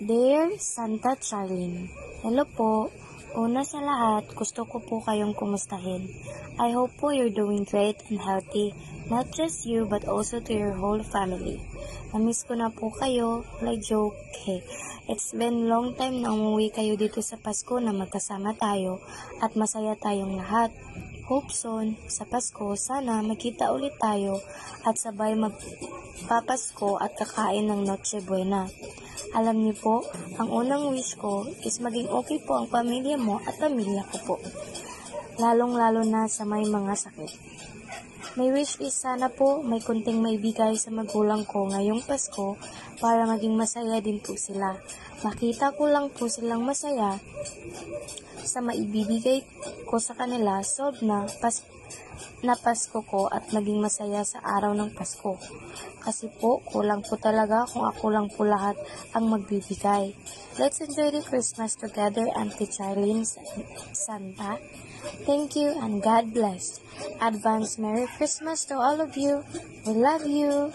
Dear Santa Charlene, hello po. Una sa lahat, gusto ko po kayong kumustahin. I hope po you're doing great and healthy, not just you but also to your whole family. Namiss ko na po kayo, like joke. It's been long time na umuwi kayo dito sa Pasko na magkasama tayo at masaya tayong lahat. Hope soon, sa Pasko, sana magkita ulit tayo at sabay magpapasko at kakain ng Noche Buena. Alam niyo po, ang unang wish ko is maging okay po ang pamilya mo at pamilya ko po. Lalong-lalo na sa may mga sakit. May wish is sana po may kunting maibigay sa magulang ko ngayong Pasko para maging masaya din po sila. Makita ko lang po silang masaya sa maibibigay ko sa kanila solve na Pasko ko at maging masaya sa araw ng Pasko. Kasi po, kulang po talaga kung ako lang po lahat ang magbibigay. Let's enjoy the Christmas together, Auntie Charlene, Santa. Thank you and God bless. Advance Merry Christmas to all of you. We love you.